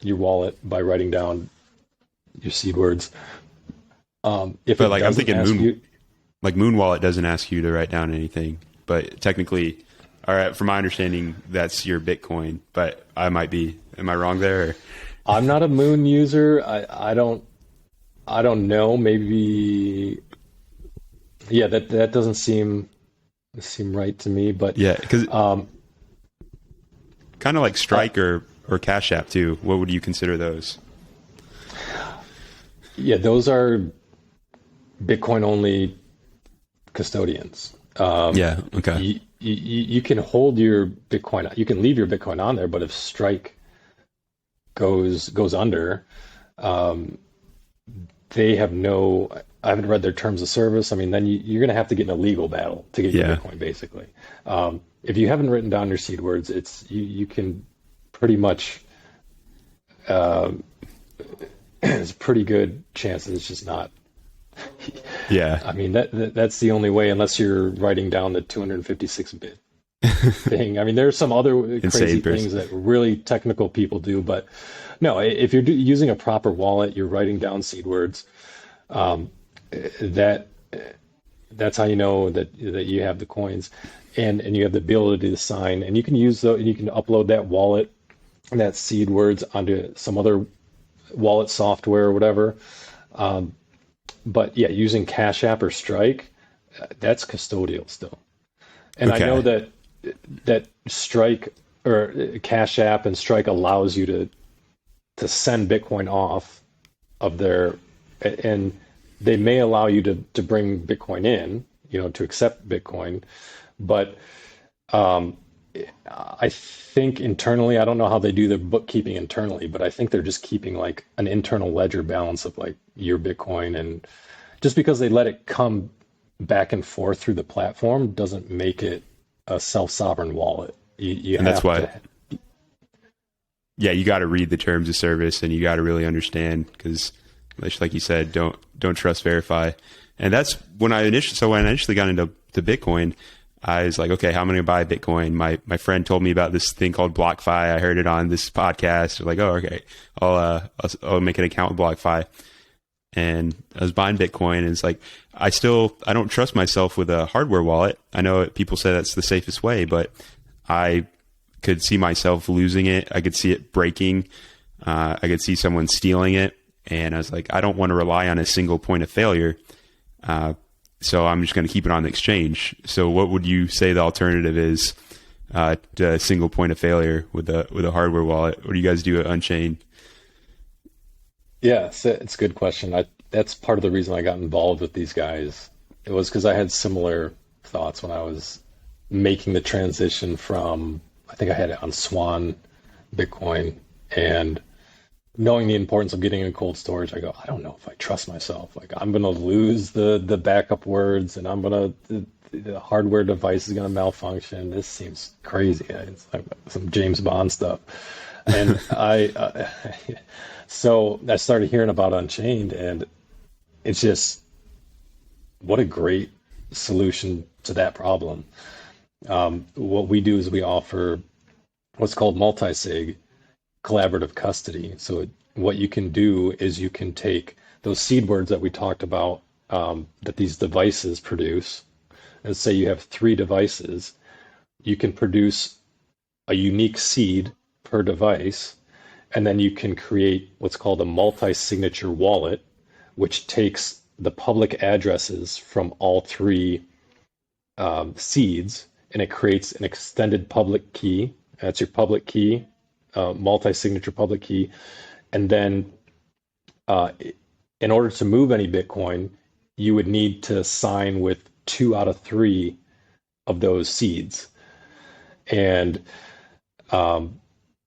your wallet by writing down your seed words. If But it like I'm doesn't thinking ask you, like Moon Wallet doesn't ask you to write down anything, but technically, all right, from my understanding, that's your Bitcoin. But am I wrong there? Or? I'm not a Moon user. I don't know. Maybe yeah, that doesn't seem right to me. But Yeah, because um, kind of like uh, Strike or Cash App too. What would you consider those? yeah, those are Bitcoin only custodians. Yeah. Okay. You can hold your Bitcoin. You can leave your Bitcoin on there, but if Strike goes under, um, they have no. I haven't read their terms of service. I mean, then you're going to have to get in a legal battle to get your Yeah. Bitcoin, basically. If you haven't written down your seed words, you can pretty much. Uh, it's a pretty good chance that it's just not. Yeah. I mean, that's the only way, unless you're writing down the 256-bit thing. I mean, there are some other crazy Insane things person. that really technical people do, but no, if you're using a proper wallet, you're writing down seed words. Um, that that's how you know that you have the coins, and you have the ability to sign, and you can use you can upload that wallet and that seed words onto some other wallet software or whatever. Um, but yeah, using Cash App or Strike, that's custodial still. And I know Okay. that Strike or Cash App and Strike allows you to send Bitcoin off of their, and they may allow you to bring Bitcoin in, to accept Bitcoin, but um, I think internally, I don't know how they do their bookkeeping internally, but I think they're just keeping like an internal ledger balance of like your Bitcoin, and just because they let it come back and forth through the platform doesn't make it a self-sovereign wallet. You And that's have why, to, yeah, you got to read the terms of service and you got to really understand because, like you said, don't trust, verify. And that's when when I initially got into Bitcoin, I was like, okay, how am I going to buy Bitcoin? My friend told me about this thing called BlockFi. I heard it on this podcast. Like, oh, okay, I'll make an account with BlockFi. And I was buying Bitcoin, and it's like I don't trust myself with a hardware wallet. I know people say that's the safest way, but I could see myself losing it. I could see it breaking. I could see someone stealing it, and I was like, I don't want to rely on a single point of failure. So I'm just going to keep it on the exchange. So what would you say the alternative is to a single point of failure with a hardware wallet? What do you guys do at Unchained? yeah, it's a good question. That's part of the reason I got involved with these guys. It was because I had similar thoughts when I was making the transition from, I think I had it on Swan Bitcoin, and knowing the importance of getting in cold storage, I go, I don't know if I trust myself. Like I'm gonna lose the backup words, and the hardware device is gonna malfunction. This seems crazy. It's like some James Bond stuff. And so I started hearing about Unchained, and it's just what a great solution to that problem. What we do is we offer what's called multi-sig collaborative custody. So what you can do is you can take those seed words that we talked about, that these devices produce, and say you have three devices, you can produce a unique seed per device, and then you can create what's called a multi-signature wallet, which takes the public addresses from all three seeds, and it creates an extended public key. That's your public key, multi-signature public key. And then uh, in order to move any Bitcoin, you would need to sign with two out of three of those seeds. And um,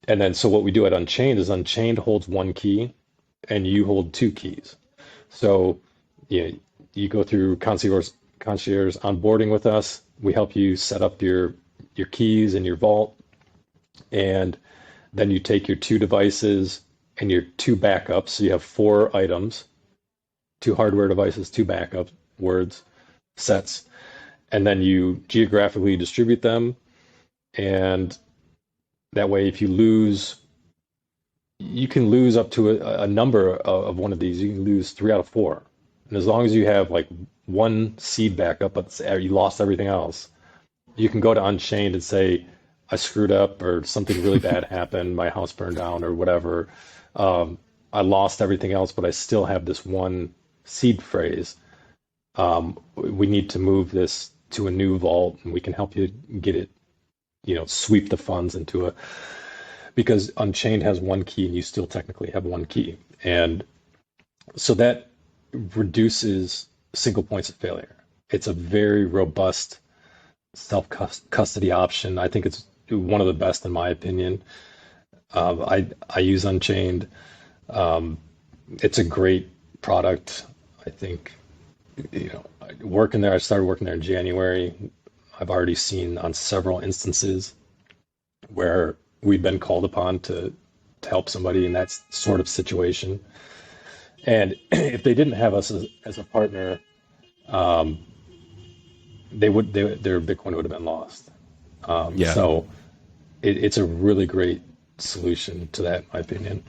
and then so what we do at Unchained is Unchained holds one key and you hold two keys. So you go through concierge onboarding with us. We help you set up your keys and your vault. And then you take your two devices and your two backups. So you have four items, two hardware devices, two backup words, sets. And then you geographically distribute them. And that way, if you lose, you can lose up to a number of one of these. You can lose 3 out of 4. And as long as you have like one seed backup, but you lost everything else, you can go to Unchained and say, I screwed up or something really bad happened, my house burned down or whatever. I lost everything else, but I still have this one seed phrase. We need to move this to a new vault and we can help you get it, sweep the funds into because Unchained has one key and you still technically have one key. And so that reduces single points of failure. It's a very robust self-custody option. I think it's one of the best in my opinion. I use Unchained. It's a great product. I think, working there, I started working there in January. I've already seen on several instances where we've been called upon to help somebody in that sort of situation. And if they didn't have us as a partner, their Bitcoin would have been lost. So it's a really great solution to that, in my opinion.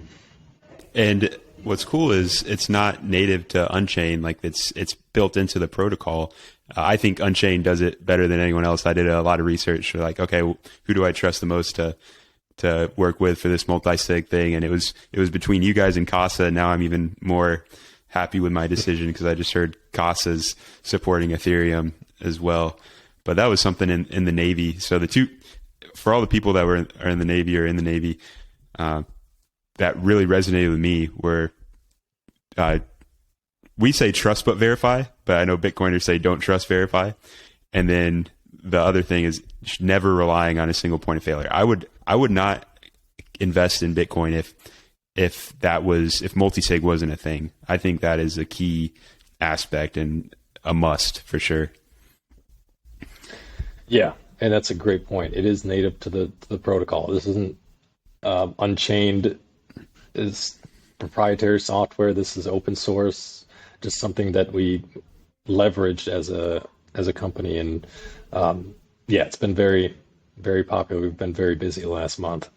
And what's cool is it's not native to Unchained, like it's built into the protocol. I think Unchained does it better than anyone else. I did a lot of research, like, okay, who do I trust the most to work with for this multi-sig thing? And it was between you guys and Casa. Now I'm even more happy with my decision because I just heard Casa's supporting Ethereum as well. But that was something in the Navy. So for all the people that are in the Navy or in the Navy, that really resonated with me were, we say trust but verify, but I know Bitcoiners say don't trust, verify. And then the other thing is never relying on a single point of failure. I would not invest in Bitcoin if multi-sig wasn't a thing. I think that is a key aspect and a must for sure. Yeah, and that's a great point. It is native to the protocol. This isn't Unchained is proprietary software. This is open source, just something that we leveraged as a company. And it's been very, very popular. We've been very busy the last month.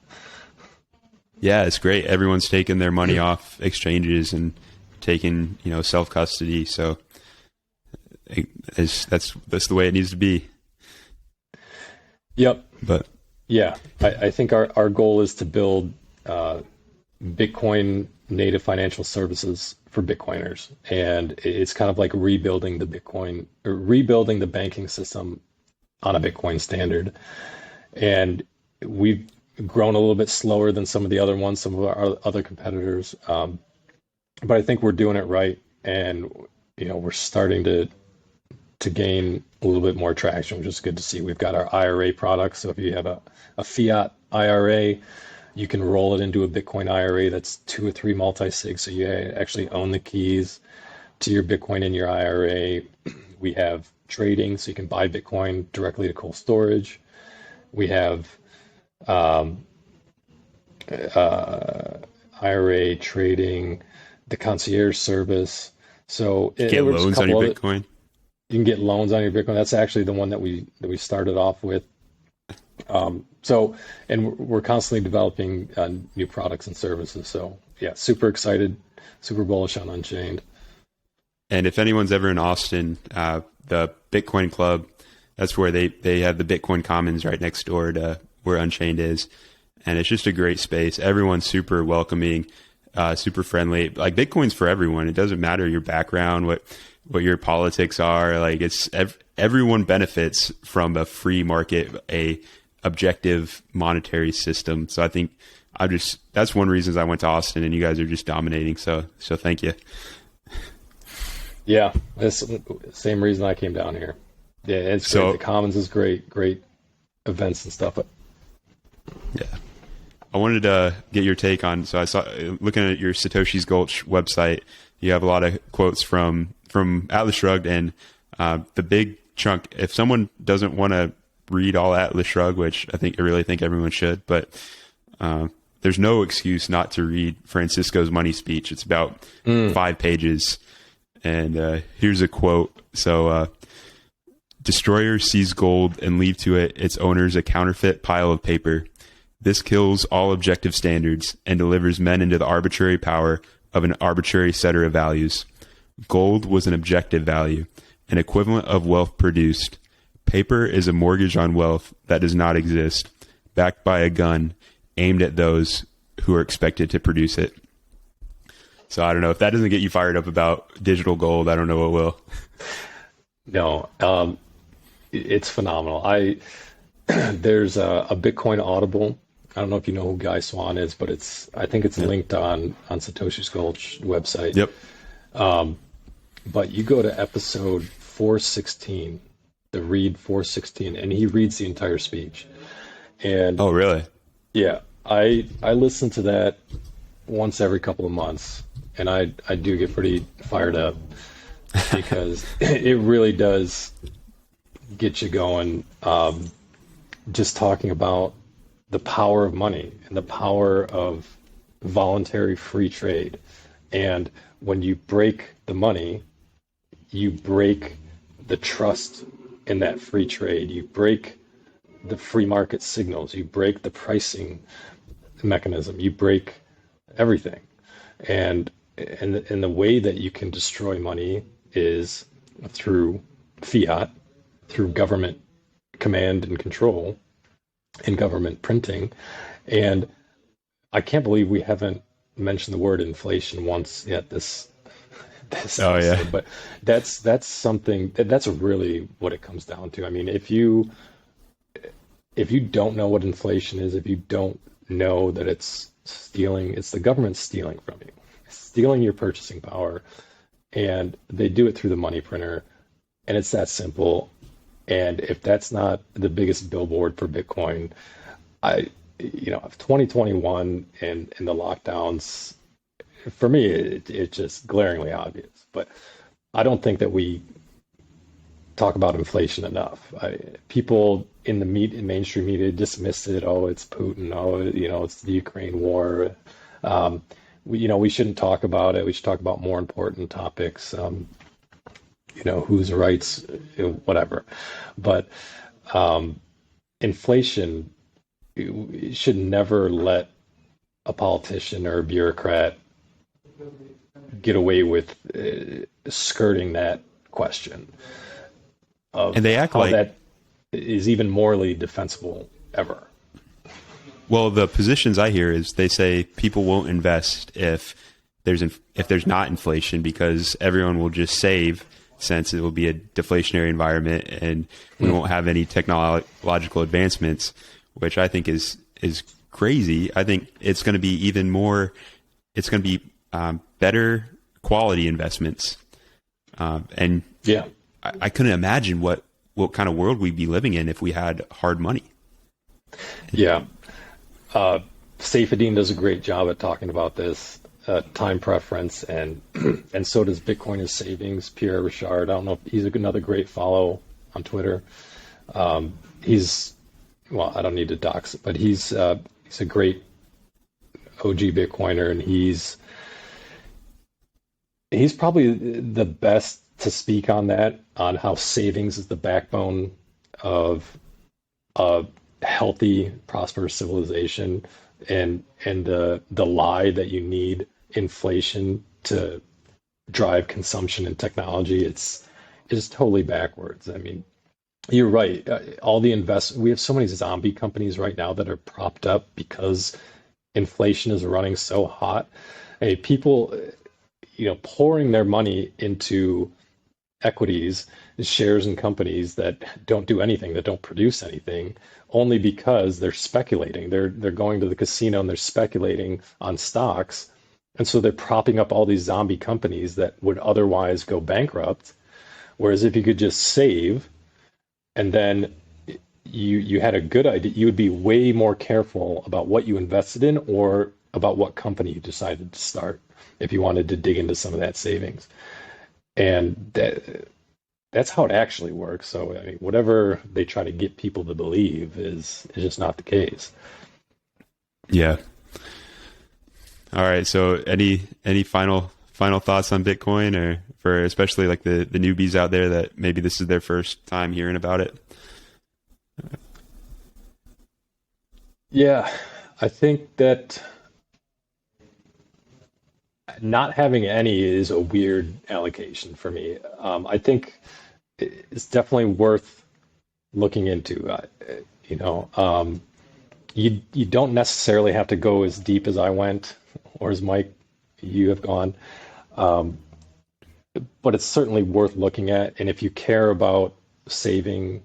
Yeah, it's great. Everyone's taking their money off exchanges and taking, self-custody. So that's the way it needs to be. Yep. But yeah, I think our goal is to build Bitcoin native financial services for Bitcoiners. And it's kind of like rebuilding the banking system on a Bitcoin standard. And we've grown a little bit slower than some of the other ones, some of our other competitors. But I think we're doing it right. And, we're starting to gain a little bit more traction, which is good to see. We've got our IRA products. So if you have a fiat IRA, you can roll it into a Bitcoin IRA that's 2 or 3 multi-sig. So you actually own the keys to your Bitcoin in your IRA. We have trading, so you can buy Bitcoin directly to cold storage. We have IRA trading, the concierge service. So get loans on your Bitcoin. You can get loans on your Bitcoin. That's actually the one that we started off with. And we're constantly developing new products and services. So yeah, super excited, super bullish on Unchained. And if anyone's ever in Austin, the Bitcoin Club, that's where they have the Bitcoin Commons right next door to where Unchained is. And it's just a great space. Everyone's super welcoming, super friendly. Like Bitcoin's for everyone. It doesn't matter your background, what your politics are. Like everyone benefits from a free market, a objective monetary system. So I think that's one reason I went to Austin, and you guys are just dominating. So thank you. Yeah, that's the same reason I came down here. Yeah, it's great. The Commons is great events and stuff. Yeah. I wanted to get your take on, so I saw, looking at your Satoshi's Gulch website, you have a lot of quotes from Atlas Shrugged, and the big chunk, if someone doesn't want to read all Atlas Shrugged, which I really think everyone should. But there's no excuse not to read Francisco's money speech. It's about 5 pages. And here's a quote. So, destroyers seize gold and leave to it its owners a counterfeit pile of paper. This kills all objective standards and delivers men into the arbitrary power of an arbitrary setter of values. Gold was an objective value, an equivalent of wealth produced. Paper is a mortgage on wealth that does not exist, backed by a gun aimed at those who are expected to produce it. So I don't know, if that doesn't get you fired up about digital gold, I don't know what will. No, it's phenomenal. There's a Bitcoin Audible. I don't know if you know who Guy Swan is, but I think it's linked on Satoshi's Gulch website. Yep. But you go to episode 416, the read 416, and he reads the entire speech. And oh, really? Yeah, I listen to that once every couple of months, and I do get pretty fired up because it really does get you going. Just talking about the power of money and the power of voluntary free trade. And when you break the money, you break the trust in that free trade. You break the free market signals. You break the pricing mechanism. You break everything. And the way that you can destroy money is through fiat, through government command and control, and government printing. And I can't believe we haven't mentioned the word inflation once yet this oh, episode. yeah. But that's something that's really what it comes down to. I mean, if you don't know what inflation is, if you don't know that it's the government stealing from you, stealing your purchasing power, and they do it through the money printer, and it's that simple. And if that's not the biggest billboard for Bitcoin, if 2021 and the lockdowns, for me, it's just glaringly obvious. But I don't think that we talk about inflation enough. People in the mainstream media dismiss it. Oh, it's Putin. Oh, it's the Ukraine war. We shouldn't talk about it. We should talk about more important topics. Whose rights, whatever. But inflation should never let a politician or a bureaucrat get away with skirting that question of and they act how like that is even morally defensible ever. Well, the positions I hear is they say people won't invest if there's not inflation because everyone will just save, since it will be a deflationary environment and we won't have any technological advancements, which I think is crazy. I think it's going to be better quality investments. And yeah, I couldn't imagine what kind of world we'd be living in if we had hard money. Yeah. Saifedean does a great job at talking about this. Time preference and so does Bitcoiners Savings. Pierre Richard, I don't know if he's another great follow on Twitter. I don't need to dox it, but he's a great OG Bitcoiner, and he's probably the best to speak on that, on how savings is the backbone of a healthy, prosperous civilization, and the lie that you need inflation to drive consumption and technology. It's totally backwards. I mean, you're right. We have so many zombie companies right now that are propped up because inflation is running so hot. People, pouring their money into equities, shares in companies that don't do anything, that don't produce anything, only because they're speculating. They're going to the casino and they're speculating on stocks. And so they're propping up all these zombie companies that would otherwise go bankrupt. Whereas if you could just save, and then you had a good idea, you would be way more careful about what you invested in or about what company you decided to start if you wanted to dig into some of that savings. And that's how it actually works. So I mean, whatever they try to get people to believe is just not the case. Yeah. All right. So any final thoughts on Bitcoin, or for especially like the newbies out there that maybe this is their first time hearing about it? Yeah, I think that not having any is a weird allocation for me. I think it's definitely worth looking into. You know, you don't necessarily have to go as deep as I went, or as Mike you have gone, um, but it's certainly worth looking at. And if you care about saving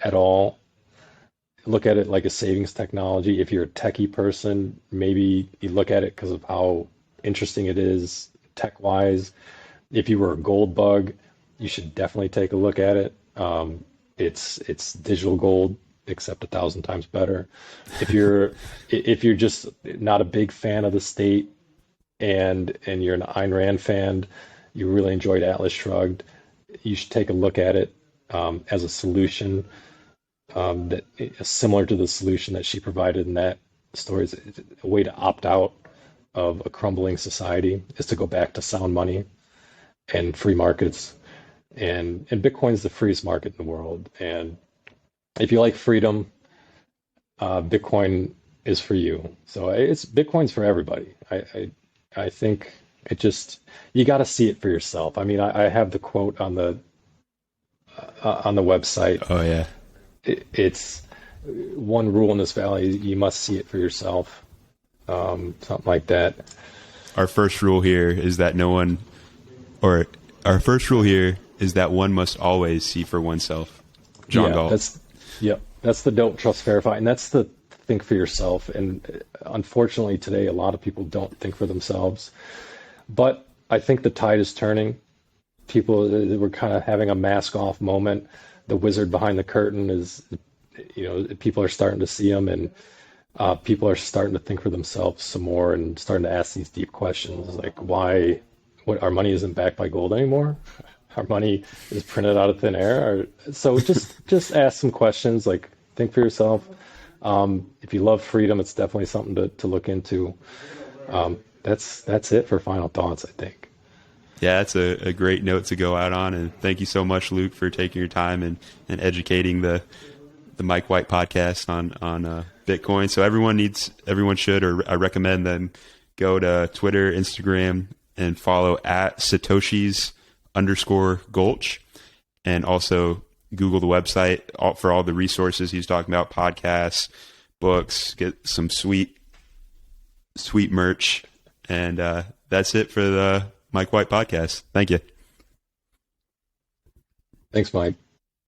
at all, look at it like a savings technology. If you're a techie person, maybe you look at it because of how interesting it is tech wise. If you were a gold bug, you should definitely take a look at it. It's digital gold, except 1,000 times better. If you're if you're just not a big fan of the state, and you're an Ayn Rand fan, you really enjoyed Atlas Shrugged, you should take a look at it as a solution that is similar to the solution that she provided in that story. Is a way to opt out of a crumbling society is to go back to sound money and free markets. And Bitcoin is the freest market in the world. And if you like freedom, Bitcoin is for you. So it's Bitcoin's for everybody. I think it just you got to see it for yourself. I mean, I have the quote on the website. Oh yeah. It's one rule in this valley: you must see it for yourself. Something like that. Our first rule here is that our first rule here is that one must always see for oneself. John Galt. That's the don't trust verify, and that's the think for yourself. And unfortunately, today a lot of people don't think for themselves. But I think the tide is turning. People we're kind of having a mask off moment. The wizard behind the curtain is, people are starting to see him, and people are starting to think for themselves some more and starting to ask these deep questions like why our money isn't backed by gold anymore. Our money is printed out of thin air. So just ask some questions, like think for yourself. If you love freedom, it's definitely something to look into. That's it for final thoughts, I think. Yeah, that's a great note to go out on. And thank you so much, Luke, for taking your time and educating the Mike White podcast on Bitcoin. So everyone should, or I recommend them go to Twitter, Instagram, and follow at Satoshis_Gulch, and also Google the website for all the resources he's talking about, podcasts, books, get some sweet merch. And that's it for the Mike White podcast. Thank you. Thanks, Mike.